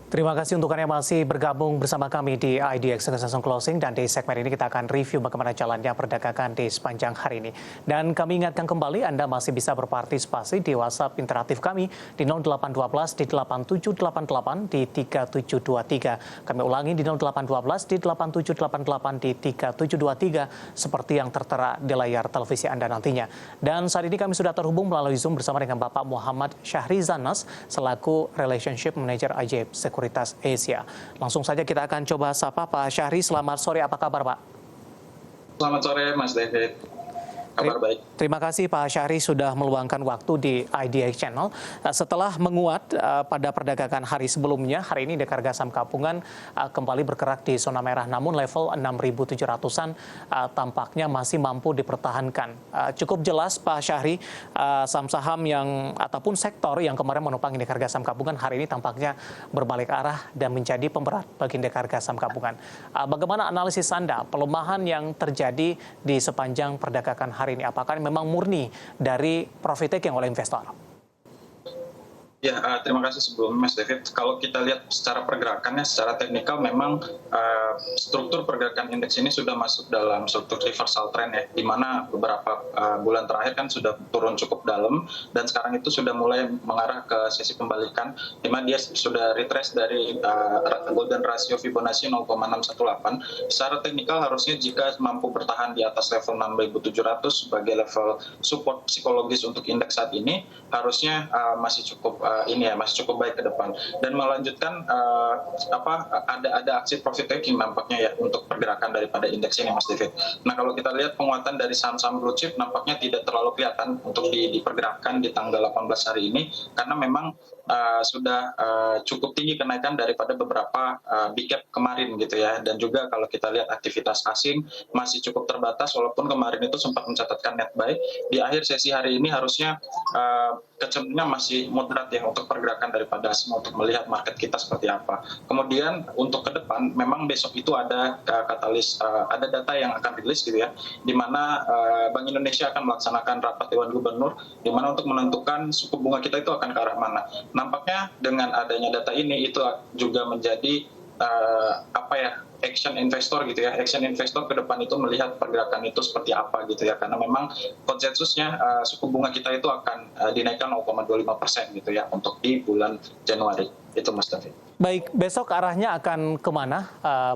Terima kasih untuk Anda yang masih bergabung bersama kami di IDX Session Closing, dan di segmen ini kita akan review bagaimana jalannya perdagangan di sepanjang hari ini. Dan kami ingatkan kembali Anda masih bisa berpartisipasi di WhatsApp interaktif kami di 0812 di 8788 di 3723. Kami ulangi di 0812 di 8788 di 3723 seperti yang tertera di layar televisi Anda nantinya. Dan saat ini kami sudah terhubung melalui Zoom bersama dengan Bapak Muhammad Syahrizanas selaku Relationship Manager Ajaib Sekuritas Asia. Langsung saja kita akan coba sapa Pak Syahri. Selamat sore, apa kabar Pak? Selamat sore Mas David. Kabar baik. Terima kasih Pak Syahri sudah meluangkan waktu di IDX Channel. Setelah menguat pada perdagangan hari sebelumnya, hari ini indeks harga saham gabungan kembali bergerak di zona merah, namun level 6.700-an tampaknya masih mampu dipertahankan. Cukup jelas Pak Syahri, saham-saham yang ataupun sektor yang kemarin menopang indeks harga saham gabungan hari ini tampaknya berbalik arah dan menjadi pemberat bagi indeks harga saham gabungan. Bagaimana analisis Anda pelemahan yang terjadi di sepanjang perdagangan hari ini? Apakah memang murni dari profit taking oleh investor? Ya, terima kasih sebelumnya Mas David. Kalau kita lihat secara pergerakannya, secara teknikal memang struktur pergerakan indeks ini sudah masuk dalam struktur reversal trend ya, di mana beberapa bulan terakhir kan sudah turun cukup dalam dan sekarang itu sudah mulai mengarah ke sesi pembalikan, di mana dia sudah retrace dari golden ratio Fibonacci 0,618. Secara teknikal harusnya jika mampu bertahan di atas level 6.700 sebagai level support psikologis untuk indeks saat ini, harusnya masih cukup masih cukup baik ke depan dan melanjutkan ada aksi profit taking nampaknya ya untuk pergerakan daripada indeks ini Mas David. Nah, kalau kita lihat penguatan dari saham-saham blue chip nampaknya tidak terlalu kelihatan untuk dipergerakan di tanggal 18 hari ini karena memang sudah cukup tinggi kenaikan daripada beberapa big cap kemarin gitu ya, dan juga kalau kita lihat aktivitas asing masih cukup terbatas walaupun kemarin itu sempat mencatatkan net buy. Di akhir sesi hari ini harusnya kecenderungan masih moderat ya untuk pergerakan daripada asing untuk melihat market kita seperti apa. Kemudian untuk ke depan memang besok itu ada katalis, ada data yang akan rilis gitu ya, di mana Bank Indonesia akan melaksanakan rapat Dewan Gubernur di mana untuk menentukan suku bunga kita itu akan ke arah mana. Nampaknya dengan adanya data ini itu juga menjadi action investor gitu ya. Action investor ke depan itu melihat pergerakan itu seperti apa gitu ya, karena memang konsensusnya suku bunga kita itu akan dinaikkan 0,25% gitu ya untuk di bulan Januari. Itu Mas David. Baik, besok arahnya akan kemana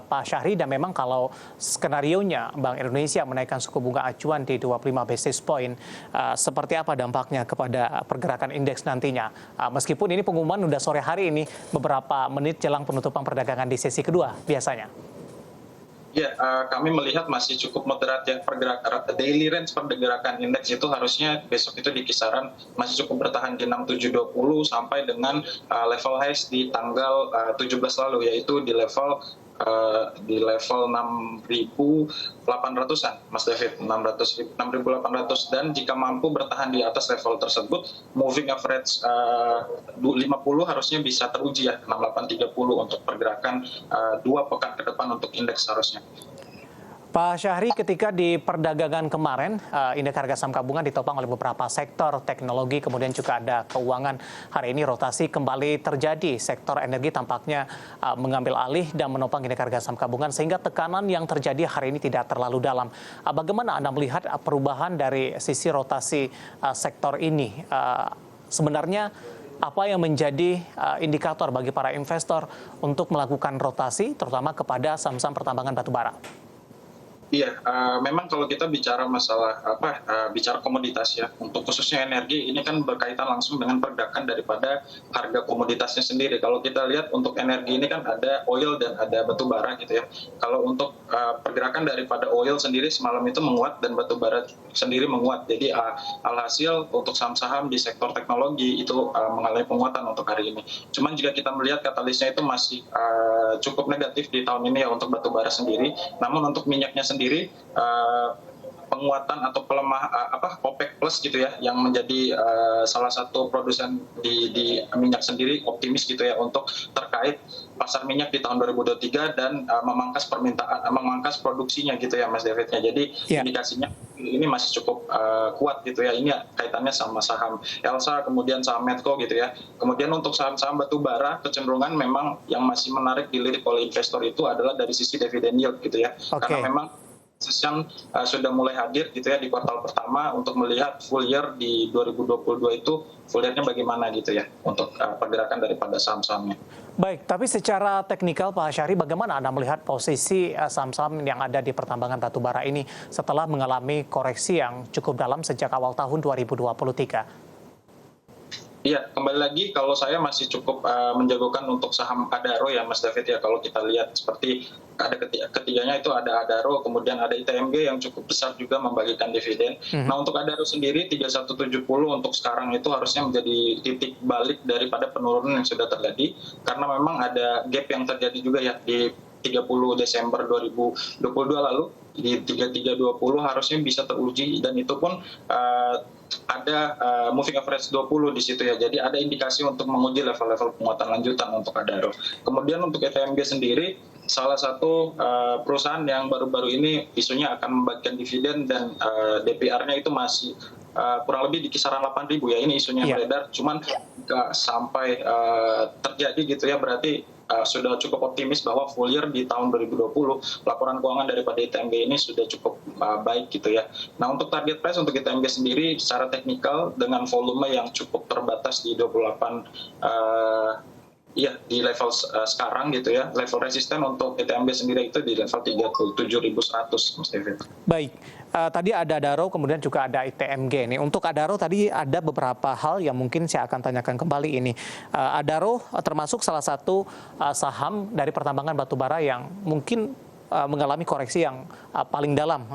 Pak Syahri, dan memang kalau skenarionya Bank Indonesia menaikkan suku bunga acuan di 25 basis point, seperti apa dampaknya kepada pergerakan indeks nantinya? Meskipun ini pengumuman udah sore hari ini, beberapa menit jelang penutupan perdagangan di sesi kedua biasanya. Ya, kami melihat masih cukup moderat ya pergerakan daily range pergerakan indeks itu harusnya besok itu di kisaran masih cukup bertahan di 6720 sampai dengan level highs di tanggal 17 lalu, yaitu di level 6.800-an Mas David, 6.800, dan jika mampu bertahan di atas level tersebut, moving average 50 harusnya bisa teruji ya, 6830 untuk pergerakan 2 pekan ke depan untuk indeks harusnya. Pak Syahri, ketika di perdagangan kemarin, indeks harga saham gabungan ditopang oleh beberapa sektor teknologi, kemudian juga ada keuangan. Hari ini rotasi kembali terjadi. Sektor energi tampaknya mengambil alih dan menopang indeks harga saham gabungan, sehingga tekanan yang terjadi hari ini tidak terlalu dalam. Bagaimana Anda melihat perubahan dari sisi rotasi sektor ini? Sebenarnya apa yang menjadi indikator bagi para investor untuk melakukan rotasi, terutama kepada saham-saham pertambangan batubara? Iya, memang kalau kita bicara masalah bicara komoditas ya, untuk khususnya energi ini kan berkaitan langsung dengan pergerakan daripada harga komoditasnya sendiri. Kalau kita lihat untuk energi ini kan ada oil dan ada batu bara gitu ya. Kalau untuk pergerakan daripada oil sendiri semalam itu menguat dan batu bara sendiri menguat. Jadi alhasil untuk saham-saham di sektor teknologi itu mengalami penguatan untuk hari ini. Cuman jika kita melihat katalisnya itu masih cukup negatif di tahun ini ya untuk batu bara sendiri. Namun untuk minyaknya sendiri penguatan atau OPEC Plus gitu ya, yang menjadi salah satu produsen di minyak sendiri optimis gitu ya untuk terkait pasar minyak di tahun 2023 dan memangkas produksinya gitu ya Mas Davidnya. Jadi indikasinya ini masih cukup kuat gitu ya. Ini kaitannya sama saham Elsa, kemudian saham Medco gitu ya. Kemudian untuk saham-saham batu bara, kecenderungan memang yang masih menarik dilirik oleh investor itu adalah dari sisi dividend yield gitu ya. Karena memang yang sudah mulai hadir gitu ya di kuartal pertama untuk melihat full year di 2022 itu full year-nya bagaimana gitu ya untuk pergerakan daripada saham-sahamnya. Baik, tapi secara teknikal Pak Syahri, bagaimana Anda melihat posisi saham-saham yang ada di pertambangan batubara ini setelah mengalami koreksi yang cukup dalam sejak awal tahun 2023? Iya, kembali lagi kalau saya masih cukup menjagokan untuk saham Adaro ya Mas David ya. Kalau kita lihat seperti ada ketiganya itu ada Adaro, kemudian ada ITMG yang cukup besar juga membagikan dividen. Nah untuk Adaro sendiri 3170 untuk sekarang itu harusnya menjadi titik balik daripada penurunan yang sudah terjadi. Karena memang ada gap yang terjadi juga ya di 30 Desember 2022 lalu di 3320 harusnya bisa teruji dan itu pun ada moving average 20 di situ ya. Jadi ada indikasi untuk menguji level-level penguatan lanjutan untuk Adaro. Kemudian untuk ITMG sendiri salah satu perusahaan yang baru-baru ini isunya akan membagikan dividen dan DPR-nya itu masih kurang lebih di kisaran 8.000 ya. Ini isunya beredar, cuman nggak sampai terjadi gitu ya, berarti sudah cukup optimis bahwa full year di tahun 2020 laporan keuangan daripada ITMG ini sudah cukup baik gitu ya. Nah untuk target price untuk ITMG sendiri secara teknikal dengan volume yang cukup terbatas di 28 di level sekarang gitu ya, level resisten untuk ITMG sendiri itu di level 37.100 Mas David. Baik, tadi ada Adaro, kemudian juga ada ITMG nih. Untuk Adaro tadi ada beberapa hal yang mungkin saya akan tanyakan kembali ini. Adaro termasuk salah satu saham dari pertambangan batubara yang mungkin mengalami koreksi yang paling dalam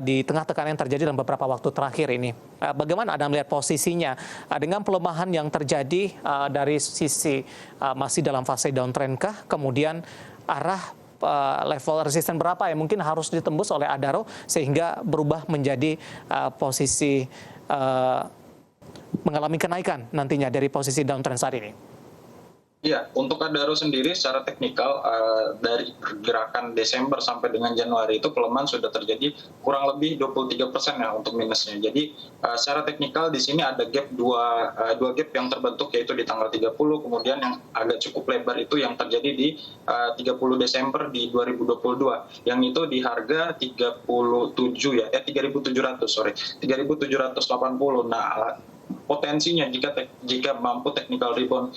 di tengah tekanan yang terjadi dalam beberapa waktu terakhir ini. Bagaimana Anda melihat posisinya dengan pelemahan yang terjadi dari sisi masih dalam fase downtrend kah? Kemudian arah level resisten berapa yang mungkin harus ditembus oleh Adaro sehingga berubah menjadi posisi mengalami kenaikan nantinya dari posisi downtrend saat ini? Ya, untuk Adaro sendiri secara teknikal dari pergerakan Desember sampai dengan Januari itu pelemahan sudah terjadi kurang lebih 23% ya untuk minusnya. Jadi secara teknikal di sini ada gap dua gap yang terbentuk yaitu di tanggal 30, kemudian yang agak cukup lebar itu yang terjadi di 30 Desember di 2022 yang itu di harga 37 ya 3.700 3.780. Nah potensinya jika mampu technical rebound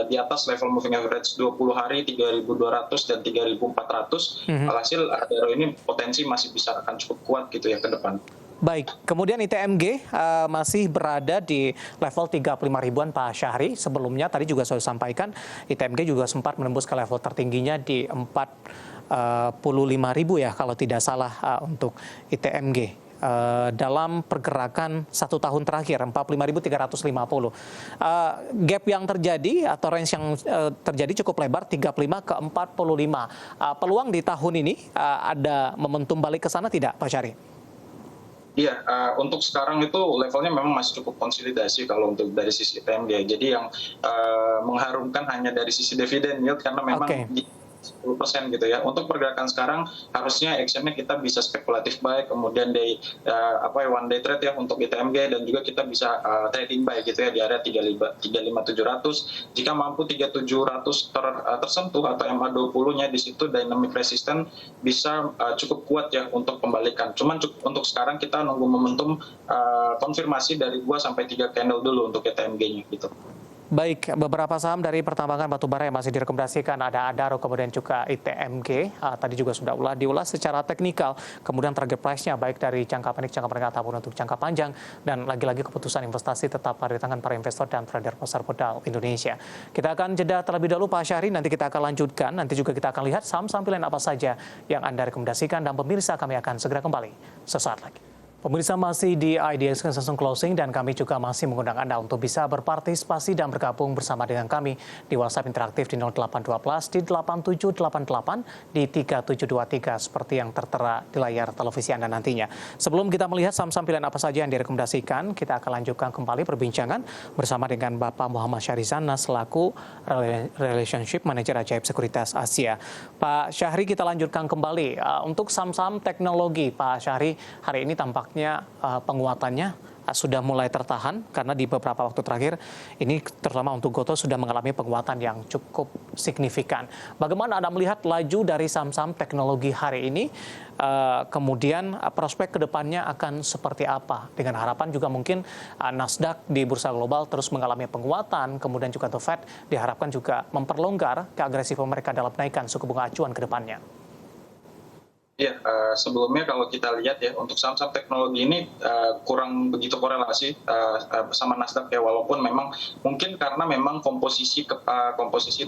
di atas level moving average 20 hari 3.200 dan 3.400, alhasil Adaro ini potensi masih bisa akan cukup kuat gitu ya ke depan. Baik, kemudian ITMG masih berada di level 35 ribuan Pak Syahri. Sebelumnya tadi juga saya sampaikan ITMG juga sempat menembus ke level tertingginya di 45.000 ya kalau tidak salah untuk ITMG. Dalam pergerakan 1 tahun terakhir 45.350. Gap yang terjadi atau range yang terjadi cukup lebar 35 ke 45. Peluang di tahun ini ada momentum balik ke sana tidak Pak Syahri? Iya, untuk sekarang itu levelnya memang masih cukup konsolidasi kalau untuk dari sisi ITMG. Jadi yang mengharumkan hanya dari sisi dividen yield karena memang 10% gitu ya. Untuk pergerakan sekarang harusnya actionnya kita bisa spekulatif buy, kemudian one day trade ya untuk ITMG dan juga kita bisa trading buy gitu ya di area 35.700. Jika mampu 3700 tersentuh atau MA20-nya di situ dynamic resistance bisa cukup kuat ya untuk pembalikan. Cuman untuk sekarang kita nunggu momentum konfirmasi dari 2 sampai 3 candle dulu untuk ITMG-nya gitu. Baik, beberapa saham dari pertambangan batubara yang masih direkomendasikan ada Adaro, kemudian juga ITMG. Tadi juga sudah diulas secara teknikal, kemudian target price-nya baik dari jangka pendek, jangka menengah ataupun untuk jangka panjang, dan lagi-lagi keputusan investasi tetap ada di tangan para investor dan trader pasar modal Indonesia. Kita akan jeda terlebih dahulu Pak Syahri, nanti kita akan lanjutkan, nanti juga kita akan lihat saham-saham pilihan apa saja yang Anda rekomendasikan, dan pemirsa kami akan segera kembali sesaat lagi. Pemirsa masih di IDX Session Closing dan kami juga masih mengundang Anda untuk bisa berpartisipasi dan bergabung bersama dengan kami di WhatsApp interaktif di 0812 di 8788 di 3723 seperti yang tertera di layar televisi Anda nantinya. Sebelum kita melihat saham-saham pilihan apa saja yang direkomendasikan, kita akan lanjutkan kembali perbincangan bersama dengan Bapak Muhammad Syahrizana selaku Relationship Manager Ajaib Sekuritas Asia. Pak Syahri, kita lanjutkan kembali untuk saham-saham teknologi. Pak Syahri, hari ini tampaknya penguatannya sudah mulai tertahan karena di beberapa waktu terakhir ini terutama untuk Gotoh sudah mengalami penguatan yang cukup signifikan. Bagaimana Anda melihat laju dari saham-saham teknologi hari ini? Kemudian prospek kedepannya akan seperti apa? Dengan harapan juga mungkin Nasdaq di bursa global terus mengalami penguatan, kemudian juga The Fed diharapkan juga memperlonggar keagresifan mereka dalam menaikkan suku bunga acuan ke depannya. Ya, sebelumnya kalau kita lihat ya, untuk saham-saham teknologi ini kurang begitu korelasi bersama Nasdaq ya, walaupun memang mungkin karena memang komposisi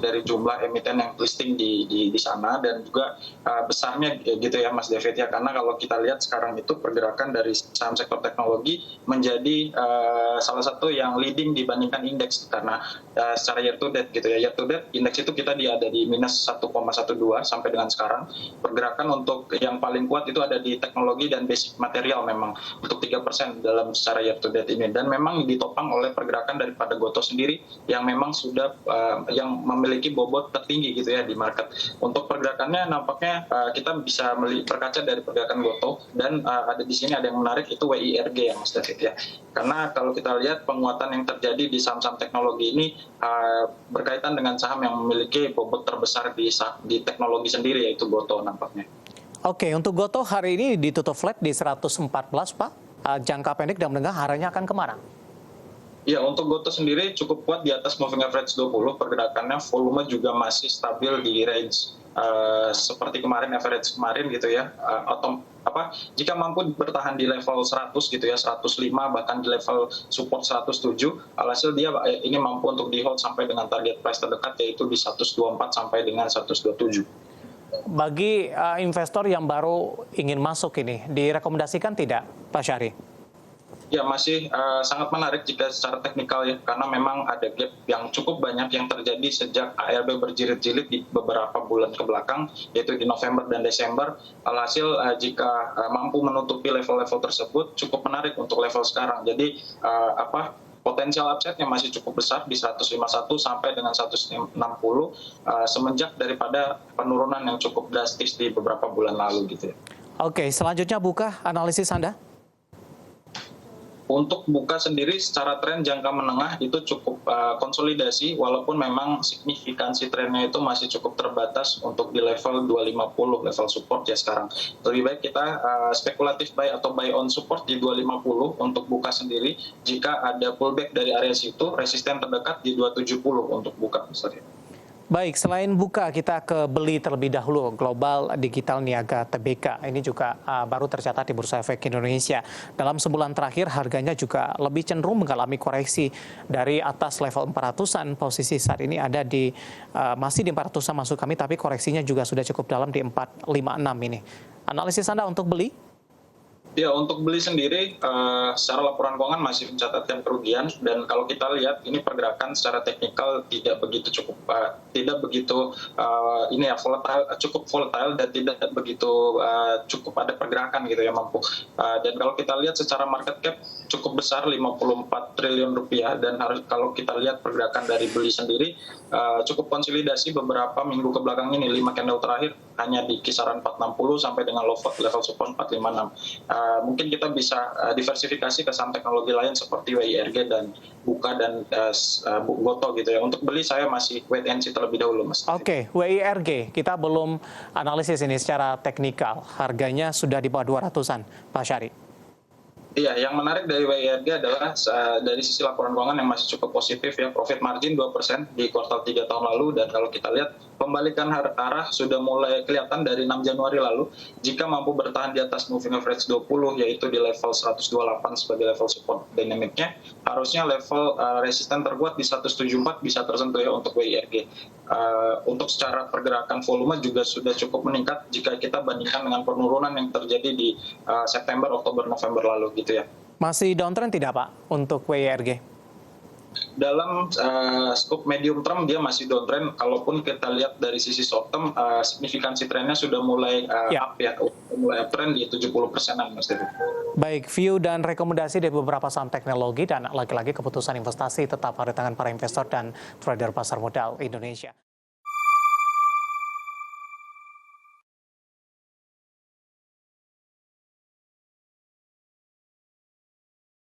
dari jumlah emiten yang listing di sana dan juga besarnya gitu ya Mas David ya, karena kalau kita lihat sekarang itu pergerakan dari saham sektor teknologi menjadi salah satu yang leading dibandingkan indeks karena secara year to date gitu ya, year to date indeks itu kita ada di minus 1,12 sampai dengan sekarang. Pergerakan untuk yang paling kuat itu ada di teknologi dan basic material memang untuk 3% dalam secara year to date ini, dan memang ditopang oleh pergerakan daripada Gotoh sendiri yang memang sudah yang memiliki bobot tertinggi gitu ya di market. Untuk pergerakannya nampaknya kita bisa berkaca dari pergerakan Gotoh, dan ada di sini ada yang menarik itu WIRG ya Mas David ya, karena kalau kita lihat penguatan yang terjadi di saham-saham teknologi ini berkaitan dengan saham yang memiliki bobot terbesar di teknologi sendiri yaitu Gotoh nampaknya. Oke, untuk Gotoh hari ini ditutup flat di 114, Pak. Jangka pendek dan menengah arahnya akan kemana? Ya, untuk Gotoh sendiri cukup kuat di atas moving average 20, pergerakannya volume juga masih stabil di range seperti kemarin, average kemarin gitu ya, atau jika mampu bertahan di level 100 gitu ya, 105 bahkan di level support 107, alhasil dia ini mampu untuk di hold sampai dengan target price terdekat yaitu di 124 sampai dengan 127. Bagi investor yang baru ingin masuk ini, direkomendasikan tidak, Pak Syahri? Ya, masih sangat menarik jika secara teknikal ya, karena memang ada gap yang cukup banyak yang terjadi sejak ARB berjilid-jilid di beberapa bulan ke belakang, yaitu di November dan Desember. Alhasil jika mampu menutupi level-level tersebut, cukup menarik untuk level sekarang. Jadi potensial upside-nya masih cukup besar di 151 sampai dengan 160 semenjak daripada penurunan yang cukup drastis di beberapa bulan lalu gitu ya. Oke, selanjutnya buka analisis Anda. Untuk buka sendiri secara tren jangka menengah itu cukup konsolidasi, walaupun memang signifikansi trennya itu masih cukup terbatas untuk di level 250 level support ya sekarang. Lebih baik kita spekulatif buy atau buy on support di 250 untuk buka sendiri. Jika ada pullback dari area situ, resisten terdekat di 270 untuk buka misalnya. Baik, selain buka, kita ke beli terlebih dahulu. Global Digital Niaga Tbk. Ini juga baru tercatat di Bursa Efek Indonesia. Dalam sebulan terakhir, harganya juga lebih cenderung mengalami koreksi dari atas level 400-an. Posisi saat ini ada di masih di 400-an masuk kami, tapi koreksinya juga sudah cukup dalam di 456 ini. Analisis Anda untuk beli? Ya, untuk beli sendiri secara laporan keuangan masih mencatatkan kerugian, dan kalau kita lihat ini pergerakan secara teknikal tidak begitu volatile, cukup volatile dan tidak begitu cukup ada pergerakan gitu ya mampu. Dan kalau kita lihat secara market cap cukup besar 54 triliun rupiah, dan kalau kita lihat pergerakan dari beli sendiri cukup konsolidasi beberapa minggu ke belakang ini, 5 candle terakhir hanya di kisaran 460 sampai dengan level support 456. Mungkin kita bisa diversifikasi ke saham teknologi lain seperti WIRG dan Buka dan Gotoh gitu ya. Untuk beli saya masih wait and see terlebih dahulu, Mas. Oke, WIRG kita belum analisis ini secara teknikal. Harganya sudah di bawah 200-an, Pak Syahri. Iya, yang menarik dari WIRG adalah dari sisi laporan keuangan yang masih cukup positif ya, profit margin 2% di kuartal 3 tahun lalu, dan kalau kita lihat pembalikan arah sudah mulai kelihatan dari 6 Januari lalu. Jika mampu bertahan di atas moving average 20, yaitu di level 128 sebagai level support dinamiknya, harusnya level resisten terkuat di 174 bisa tersentuh ya untuk WIRG. Untuk secara pergerakan volume juga sudah cukup meningkat jika kita bandingkan dengan penurunan yang terjadi di September, Oktober, November lalu gitu ya. Masih downtrend tidak Pak untuk WIRG? Dalam scope medium term dia masih downtrend. Kalaupun kita lihat dari sisi short term, signifikansi trennya sudah mulai up ya, mulai uptrend di 70%-an Mas David. Baik, view dan rekomendasi dari beberapa saham teknologi dan lagi-lagi keputusan investasi tetap ada di tangan para investor dan trader pasar modal Indonesia.